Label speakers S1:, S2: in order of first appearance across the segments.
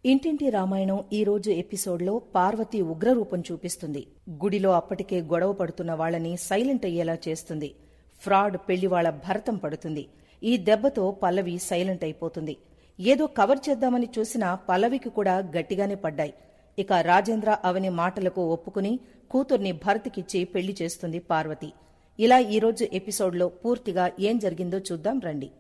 S1: ఇంటింటి రామాయణం ఈ రోజు ఎపిసోడ్లో పార్వతి ఉగ్రరూపం చూపిస్తుంది. గుడిలో అప్పటికే గొడవ పడుతున్న వాళ్లని సైలెంట్ అయ్యేలా చేస్తుంది. ఫ్రాడ్ పెళ్లివాళ్ల భరతం పడుతుంది. ఈ దెబ్బతో పల్లవి సైలెంట్ అయిపోతుంది. ఏదో కవర్ చేద్దామని చూసినా పల్లవికి కూడా గట్టిగానే పడ్డాయి. ఇక రాజేంద్ర అవని మాటలకు ఒప్పుకుని కూతుర్ని భరత్కిచ్చి పెళ్లి చేస్తుంది పార్వతి. ఇలా ఈరోజు ఎపిసోడ్లో పూర్తిగా ఏం జరిగిందో చూద్దాం రండి.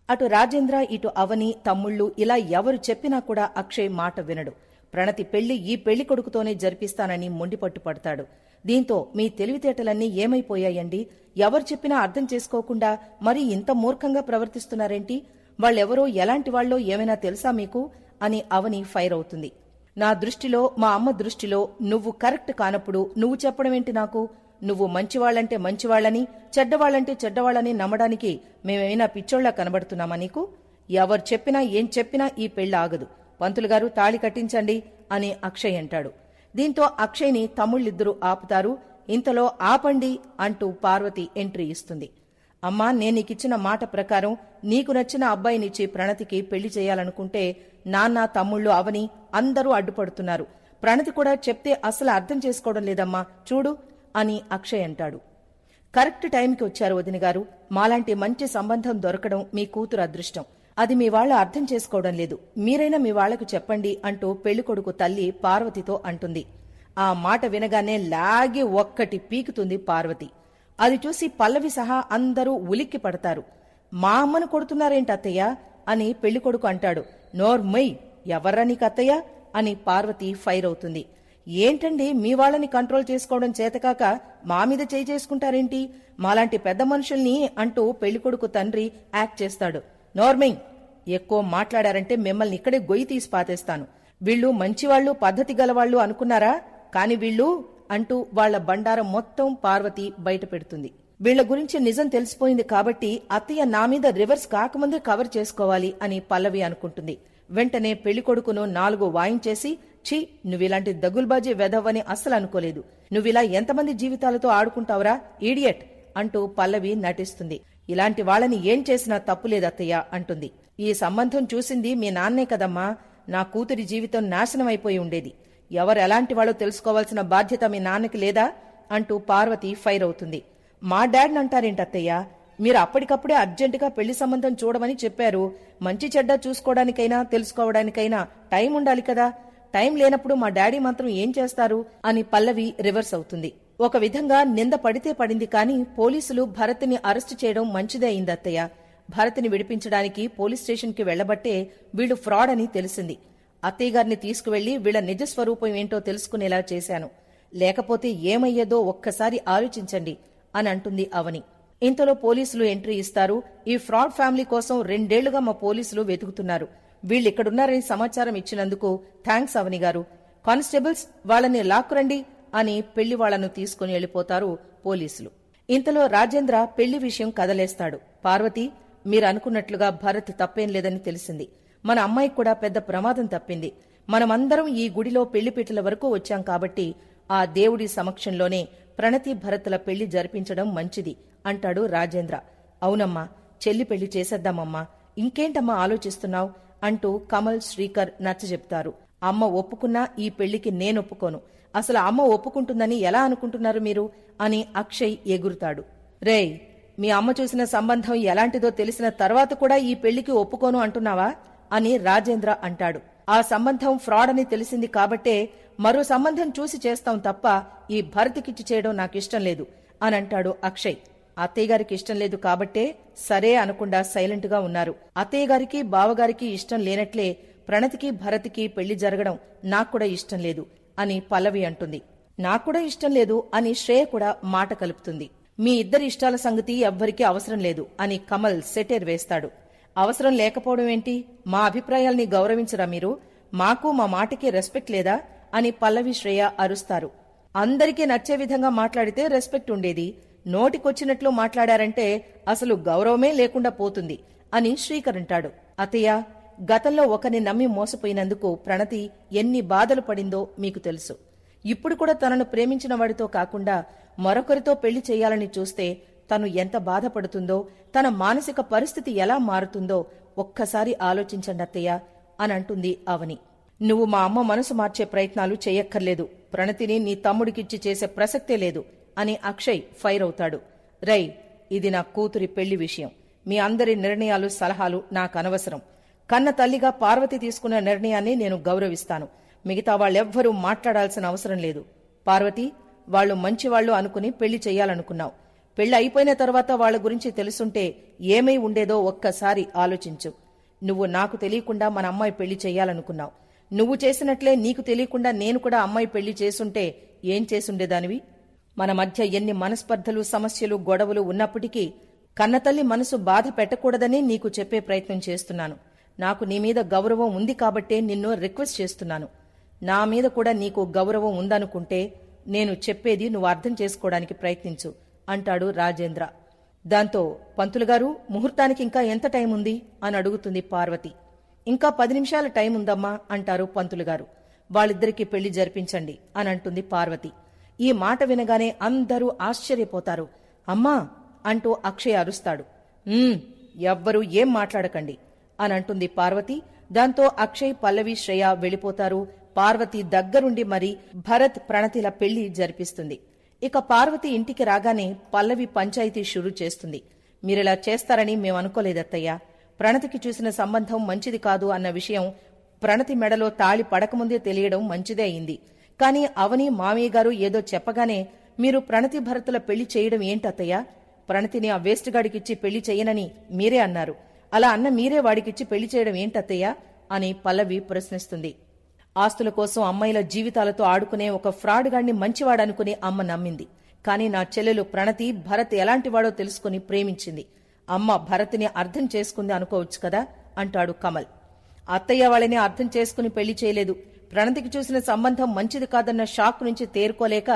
S1: అటు రాజేంద్ర, ఇటు అవని, తమ్ముళ్లు ఇలా ఎవరు చెప్పినా కూడా అక్షయ్ మాట వినడు. ప్రణతి పెళ్లి ఈ పెళ్లి కొడుకుతోనే జరిపిస్తానని మొండిపట్టు పడతాడు. దీంతో మీ తెలివితేటలన్నీ ఏమైపోయాయండి? ఎవరు చెప్పినా అర్థం చేసుకోకుండా మరీ ఇంత మూర్ఖంగా ప్రవర్తిస్తున్నారేంటి? వాళ్ళెవరో ఎలాంటి వాళ్లో ఏమైనా తెలుసా మీకు అని అవని ఫైర్ అవుతుంది. నా దృష్టిలో, మా అమ్మ దృష్టిలో నువ్వు కరెక్ట్ కానప్పుడు నువ్వు చెప్పడమేంటి నాకు? నువ్వు మంచివాళ్లంటే మంచివాళ్లని, చెడ్డవాళ్లంటే చెడ్డవాళ్లని నమ్మడానికి మేమేమైనా పిచ్చోళ్లా కనబడుతున్నామా నీకు? ఎవరు చెప్పినా ఏం చెప్పినా ఈ పెళ్లి ఆగదు. పంతులుగారు తాళి కట్టించండి అని అక్షయ్ అంటాడు. దీంతో అక్షయ్ని తమ్ముళ్ళిద్దరూ ఆపుతారు. ఇంతలో ఆపండి అంటూ పార్వతి ఎంట్రీ ఇస్తుంది. అమ్మా, నేనీకిచ్చిన మాట ప్రకారం నీకు నచ్చిన అబ్బాయినిచ్చి ప్రణతికి పెళ్లి చేయాలనుకుంటే నాన్న, తమ్ముళ్లు, అవని అందరూ అడ్డుపడుతున్నారు. ప్రణతి కూడా చెప్తే అసలు అర్థం చేసుకోవడం లేదమ్మా, చూడు అని అక్షయ్ అంటాడు. కరెక్ట్ టైంకి వచ్చారు వదినగారు. మాలాంటి మంచి సంబంధం దొరకడం మీ కూతురు అదృష్టం. అది మీ వాళ్లు అర్థం చేసుకోవడం లేదు. మీరైనా మీ వాళ్లకు చెప్పండి అంటూ పెళ్లికొడుకు తల్లి పార్వతితో అంటుంది. ఆ మాట వినగానే లాగి ఒక్కటి పీకుతుంది పార్వతి. అది చూసి పల్లవి సహా అందరూ ఉలిక్కి పడతారు. మా అమ్మను కొడుతున్నారేంటి అత్తయ్య అని పెళ్లికొడుకు అంటాడు. నోర్మయ్, ఎవర్రా నీకు అత్తయ్య అని పార్వతి ఫైర్ అవుతుంది. ఏంటండి, మీ వాళ్ళని కంట్రోల్ చేసుకోవడం చేతకాక మా మీద చేయి చేసుకుంటారేంటి? మాలాంటి పెద్ద మనుషుల్ని అంటూ పెళ్లికొడుకు తండ్రి యాక్ట్ చేస్తాడు. నోర్మింగ్, ఎక్కువ మాట్లాడారంటే మిమ్మల్ని ఇక్కడే గొయ్యి తీసి పాతేస్తాను. వీళ్ళు మంచివాళ్లు, పద్ధతి గలవాళ్లు అనుకున్నారా? కాని వీళ్ళు అంటూ వాళ్ల బండారం మొత్తం పార్వతి బయట పెడుతుంది. వీళ్ల గురించి నిజం తెలిసిపోయింది కాబట్టి అత్తయ్య నా మీద రివర్స్ కాకముందే కవర్ చేసుకోవాలి అని పల్లవి అనుకుంటుంది. వెంటనే పెళ్లికొడుకును 4 వాయించేసి, ఛీ, నువ్విలాంటి దగుల్బాజీ వెధవని అస్సలు అనుకోలేదు. నువ్విలా ఎంతమంది జీవితాలతో ఆడుకుంటావురా ఈడియట్ అంటూ పల్లవి నటిస్తుంది. ఇలాంటి వాళ్ళని ఏం చేసినా తప్పులేదత్తయ్య అంటుంది. ఈ సంబంధం చూసింది మీ నాన్నే కదమ్మా. నా కూతురి జీవితం నాశనం అయిపోయి ఉండేది. ఎవరెలాంటి వాళ్ళో తెలుసుకోవాల్సిన బాధ్యత మీ నాన్నకి లేదా అంటూ పార్వతి ఫైర్ అవుతుంది. మా డాడ్ని అంటారేంటత్తయ్య? మీరు అప్పటికప్పుడే అర్జెంటుగా పెళ్లి సంబంధం చూడమని చెప్పారు. మంచి చెడ్డ చూసుకోవడానికైనా తెలుసుకోవడానికైనా టైం ఉండాలి కదా. టైం లేనప్పుడు మా డాడీ మాత్రం ఏం చేస్తారు అని పల్లవి రివర్స్ అవుతుంది. ఒక విధంగా నింద పడితే పడింది కానీ పోలీసులు భరత్ని అరెస్టు చేయడం మంచిదే అయింది అత్తయ్య. భరత్ని విడిపించడానికి పోలీస్ స్టేషన్కి వెళ్లబట్టే వీళ్లు ఫ్రాడ్ అని తెలిసింది. అత్తయ్య గారిని తీసుకువెళ్లి వీళ్ల నిజస్వరూపం ఏంటో తెలుసుకునేలా చేశాను. లేకపోతే ఏమయ్యేదో ఒక్కసారి ఆలోచించండి అని అంటుంది అవని. ఇంతలో పోలీసులు ఎంట్రీ ఇస్తారు. ఈ ఫ్రాడ్ ఫ్యామిలీ కోసం 2 ఏళ్లుగా మా పోలీసులు వెతుకుతున్నారు. వీళ్ళిక్కడున్నారని సమాచారం ఇచ్చినందుకు థ్యాంక్స్ అవని గారు. కానిస్టేబుల్స్, వాళ్ళని లాక్కురండి అని పెళ్లి వాళ్లను తీసుకుని వెళ్లిపోతారు పోలీసులు. ఇంతలో రాజేంద్ర పెళ్లి విషయం కదలేస్తాడు. పార్వతి, మీరనుకున్నట్లుగా భరత్ తప్పేం లేదని తెలిసింది. మన అమ్మాయికి కూడా పెద్ద ప్రమాదం తప్పింది. మనమందరం ఈ గుడిలో పెళ్లిపీటల వరకు వచ్చాం కాబట్టి ఆ దేవుడి సమక్షంలోనే ప్రణతి, భరత్ల పెళ్లి జరిపించడం మంచిది అంటాడు రాజేంద్ర. అవునమ్మా, చెల్లి పెళ్లి చేసేద్దామమ్మా. ఇంకేంటమ్మా ఆలోచిస్తున్నావు అంటూ కమల్, శ్రీకర్ నచ్చజెప్తారు. అమ్మ ఒప్పుకున్నా ఈ పెళ్లికి నేనొప్పుకోను. అసలు అమ్మ ఒప్పుకుంటుందని ఎలా అనుకుంటున్నారు మీరు అని అక్షయ్ ఎగురుతాడు. రేయ్, మీ అమ్మ చూసిన సంబంధం ఎలాంటిదో తెలిసిన తర్వాత కూడా ఈ పెళ్లికి ఒప్పుకోను అంటున్నావా అని రాజేంద్ర అంటాడు. ఆ సంబంధం ఫ్రాడ్ అని తెలిసింది కాబట్టే మరో సంబంధం చూసి చేస్తాం తప్ప ఈ భరత్కిచ్చి చేయడం నాకిష్టం లేదు అని అంటాడు అక్షయ్. అత్తయ్యగారికి ఇష్టం లేదు కాబట్టే సరే అనకుండా సైలెంట్ గా ఉన్నారు. అత్తయ్యగారికి, బావగారికి ఇష్టం లేనట్లే ప్రణతికి, భరత్కి పెళ్లి జరగడం నాక్కూడా ఇష్టం లేదు అని పల్లవి అంటుంది. నాక్కూడా ఇష్టం లేదు అని శ్రేయ కూడా మాట కలుపుతుంది. మీ ఇద్దరి ఇష్టాల సంగతి ఎవ్వరికీ అవసరం లేదు అని కమల్ సెటైర్ వేస్తాడు. అవసరం లేకపోవడం ఏంటి? మా అభిప్రాయాల్ని గౌరవించరా మీరు? మాకు మా మాటకి రెస్పెక్ట్ లేదా అని పల్లవి, శ్రేయ అరుస్తారు. అందరికీ నచ్చే విధంగా మాట్లాడితే రెస్పెక్ట్ ఉండేది. నోటికొచ్చినట్లు మాట్లాడారంటే అసలు గౌరవమే లేకుండా పోతుంది అని శ్రీకర్ అంటాడు. అత్తయ్య, గతంలో ఒకరిని నమ్మి మోసపోయినందుకు ప్రణతి ఎన్ని బాధలు పడిందో మీకు తెలుసు. ఇప్పుడు కూడా తనను ప్రేమించిన వాడితో కాకుండా మరొకరితో పెళ్లి చేయాలని చూస్తే తను ఎంత బాధపడుతుందో, తన మానసిక పరిస్థితి ఎలా మారుతుందో ఒక్కసారి ఆలోచించండి అత్తయ్య అని అంటుంది అవని. నువ్వు మా అమ్మ మనసు మార్చే ప్రయత్నాలు చెయ్యక్కర్లేదు. ప్రణతిని నీ తమ్ముడికిచ్చి చేసే ప్రసక్తే లేదు అని అక్షయ్ ఫైర్ అవుతాడు. రై, ఇది నా కూతురి పెళ్లి విషయం. మీ అందరి నిర్ణయాలు, సలహాలు నాకనవసరం. కన్న తల్లిగా పార్వతి తీసుకున్న నిర్ణయాన్ని నేను గౌరవిస్తాను. మిగతా వాళ్ళెవ్వరూ మాట్లాడాల్సిన అవసరం లేదు. పార్వతి, వాళ్లు మంచివాళ్లు అనుకుని పెళ్లి చెయ్యాలనుకున్నావు. పెళ్లి అయిపోయిన తర్వాత వాళ్ల గురించి తెలుసుంటే ఏమై ఉండేదో ఒక్కసారి ఆలోచించు. నువ్వు నాకు తెలియకుండా మన అమ్మాయి పెళ్లి చెయ్యాలనుకున్నావు. నువ్వు చేసినట్లే నీకు తెలియకుండా నేను కూడా అమ్మాయి పెళ్లి చేసుంటే ఏం చేసుండేదానివి? మన మధ్య ఎన్ని మనస్పర్ధలు, సమస్యలు, గొడవలు ఉన్నప్పటికీ కన్నతల్లి మనసు బాధ పెట్టకూడదని నీకు చెప్పే ప్రయత్నం చేస్తున్నాను. నాకు నీ మీద గౌరవం ఉంది కాబట్టే నిన్ను రిక్వెస్ట్ చేస్తున్నాను. నా మీద కూడా నీకు గౌరవం ఉందనుకుంటే నేను చెప్పేది నువ్వు అర్థం చేసుకోవడానికి ప్రయత్నించు అంటాడు రాజేంద్ర. దాంతో పంతులుగారు, ముహూర్తానికి ఇంకా ఎంత టైం ఉంది అని అడుగుతుంది పార్వతి. ఇంకా 10 నిమిషాల టైం ఉందమ్మా అంటారు పంతులుగారు. వాళ్ళిద్దరికీ పెళ్లి జరిపించండి అని అంటుంది పార్వతి. ఈ మాట వినగానే అందరూ ఆశ్చర్యపోతారు. అమ్మా అంటూ అక్షయ్ అరుస్తాడు. ఎవ్వరూ ఏం మాట్లాడకండి అని అంటుంది పార్వతి. దాంతో అక్షయ్, పల్లవి, శ్రేయ వెళ్లిపోతారు. పార్వతి దగ్గరుండి మరి భరత్, ప్రణతిల పెళ్లి జరిపిస్తుంది. ఇక పార్వతి ఇంటికి రాగానే పల్లవి పంచాయతీ షురూ చేస్తుంది. మీరిలా చేస్తారని మేమనుకోలేదత్తయ్యా. ప్రణతికి చూసిన సంబంధం మంచిది కాదు అన్న విషయం ప్రణతి మెడలో తాళి పడకముందే తెలియడం మంచిదే అయింది. కాని అవని, మామయ్య గారు ఏదో చెప్పగానే మీరు ప్రణతి, భరతుల పెళ్లి చేయడం ఏంటత్తయ్యా? ప్రణతిని ఆ వేస్ట్ గాడికిచ్చి పెళ్లి చెయ్యనని మీరే అన్నారు. అలా అన్న మీరే వాడికిచ్చి పెళ్లి చేయడం ఏంటత్తయ్యా అని పల్లవి ప్రశ్నిస్తుంది. ఆస్తుల కోసం అమ్మాయిల జీవితాలతో ఆడుకునే ఒక ఫ్రాడ్ గాడిని మంచివాడనుకుని అమ్మ నమ్మింది. కాని నా చెల్లెలు ప్రణతి, భరత్ ఎలాంటివాడో తెలుసుకుని ప్రేమించింది. అమ్మ భరత్ని అర్థం చేసుకుంది అనుకోవచ్చు కదా అంటాడు కమల్. అత్తయ్య వాళ్ళని అర్థం చేసుకుని పెళ్లి చేయలేదు. ప్రణతికి చూసిన సంబంధం మంచిది కాదన్న షాక్ నుంచి తేరుకోలేక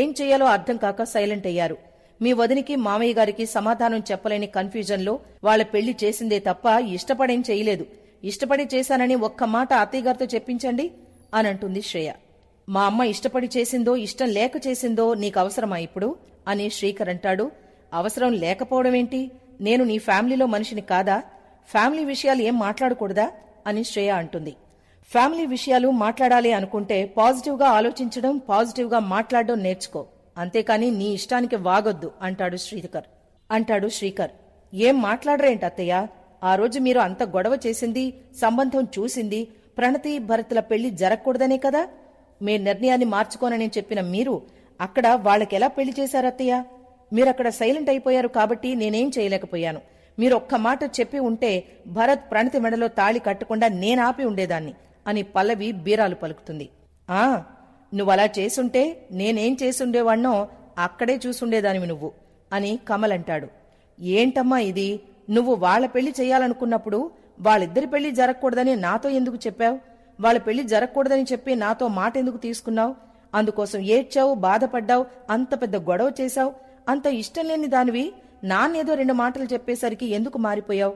S1: ఏం చేయాలో అర్థం కాక సైలెంట్ అయ్యారు. మీ వదినికి, మామయ్య గారికి సమాధానం చెప్పలేని కన్ఫ్యూజన్లో వాళ్ల పెళ్లి చేసిందే తప్ప ఇష్టపడేం చేయలేదు. ఇష్టపడి చేశానని ఒక్క మాట అత్తయ్యగారితో చెప్పించండి అని అంటుంది శ్రేయ. మా అమ్మ ఇష్టపడి చేసిందో ఇష్టం లేక చేసిందో నీకు అవసరమా ఇప్పుడు అని శ్రీకర్ అంటాడు. అవసరం లేకపోవడమేంటి? నేను నీ ఫ్యామిలీలో మనిషిని కాదా? ఫ్యామిలీ విషయాలు ఏం మాట్లాడకూడదా అని శ్రేయ అంటుంది. ఫ్యామిలీ విషయాలు మాట్లాడాలి అనుకుంటే పాజిటివ్గా ఆలోచించడం, పాజిటివ్గా మాట్లాడడం నేర్చుకో. అంతేకాని నీ ఇష్టానికి వాగొద్దు అంటాడు శ్రీకర్. ఏం మాట్లాడరేంటి అత్తయ్య? ఆ రోజు మీరు అంత గొడవ చేసింది, సంబంధం చూసింది ప్రణతి, భరతుల పెళ్లి జరగకూడదనే కదా? మీ నిర్ణయాన్ని మార్చుకోనని చెప్పిన మీరు అక్కడ వాళ్ళకెలా పెళ్లి చేశారత్తయ్య? మీరక్కడ సైలెంట్ అయిపోయారు కాబట్టి నేనేం చేయలేకపోయాను. మీరు ఒక్క మాట చెప్పి ఉంటే భరత్, ప్రణతి మెడలో తాళి కట్టకుండా నేనాపి ఉండేదాన్ని అని పల్లవి బీరాలు పలుకుతుంది. నువ్వలా చేసుంటే నేనేం చేసుండేవాణ్ణో అక్కడే చూసుండేదానివి నువ్వు అని కమల్ అంటాడు. ఏంటమ్మా ఇది? నువ్వు వాళ్ల పెళ్లి చెయ్యాలనుకున్నప్పుడు వాళ్ళిద్దరి పెళ్లి జరగకూడదని నాతో ఎందుకు చెప్పావు? వాళ్ళ పెళ్లి జరగకూడదని చెప్పి నాతో మాట ఎందుకు తీసుకున్నావు? అందుకోసం ఏడ్చావు, బాధపడ్డావు, అంత పెద్ద గొడవ చేశావు. అంత ఇష్టం లేని దానివి నాన్నేదో 2 మాటలు చెప్పేసరికి ఎందుకు మారిపోయావు?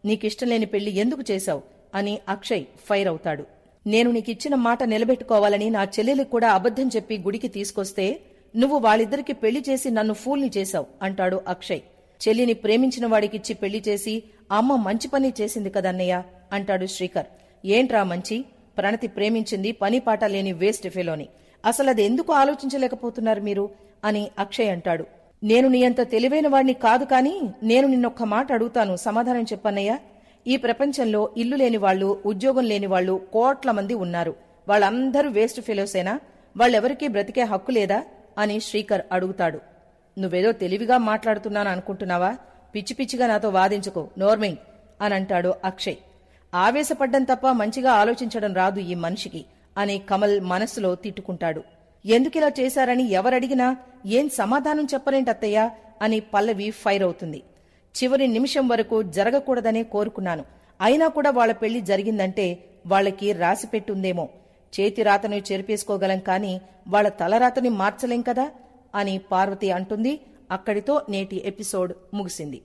S1: నీకిష్టం లేని పెళ్లి ఎందుకు చేశావు అని అక్షయ్ ఫైర్ అవుతాడు. నేను నీకిచ్చిన మాట నిలబెట్టుకోవాలని నా చెల్లెలికి కూడా అబద్ధం చెప్పి గుడికి తీసుకొస్తే నువ్వు వాళ్ళిద్దరికి పెళ్లి చేసి నన్ను ఫూల్ని చేశావు అంటాడు అక్షయ్. చెల్లిని ప్రేమించిన వాడికిచ్చి పెళ్లి చేసి అమ్మ మంచి పని చేసింది కదన్నయ్య అంటాడు శ్రీకర్. ఏంట్రా మంచి? ప్రణతి ప్రేమించింది పని పాట లేని వేస్ట్ ఫెలోని. అసలది ఎందుకు ఆలోచించలేకపోతున్నారు మీరు అని అక్షయ్ అంటాడు. నేను నీ అంత తెలివైన వాడిని కాదు, కాని నేను నిన్నొక్క మాట అడుగుతాను, సమాధానం చెప్పన్నయ్యా. ఈ ప్రపంచంలో ఇల్లు లేని వాళ్లు, ఉద్యోగం లేని వాళ్లు కోట్ల మంది ఉన్నారు. వాళ్ళందరూ వేస్ట్ ఫెలోసేనా? వాళ్ళెవరికీ బ్రతికే హక్కు లేదా అని శ్రీకర్ అడుగుతాడు. నువ్వేదో తెలివిగా మాట్లాడుతున్నాను అనుకుంటున్నావా? పిచ్చి పిచ్చిగా నాతో వాదించుకో, నోర్మై అని అంటాడు అక్షయ్. ఆవేశపడ్డం తప్ప మంచిగా ఆలోచించడం రాదు ఈ మనిషికి అని కమల్ మనస్సులో తిట్టుకుంటాడు. ఎందుకిలా చేశారని ఎవరడిగినా ఏం సమాధానం చెప్పలేంటత్తయ్యా అని పల్లవి ఫైర్ అవుతుంది. చివరి నిమిషం వరకు జరగకూడదనే కోరుకున్నాను. అయినా కూడా వాళ్ల పెళ్లి జరిగిందంటే వాళ్లకి రాసిపెట్టుందేమో. చేతి రాతను చెరిపేసుకోగలం కాని వాళ్ల తలరాతని మార్చలేం కదా అని పార్వతి అంటుంది. అక్కడితో నేటి ఎపిసోడ్ ముగిసింది.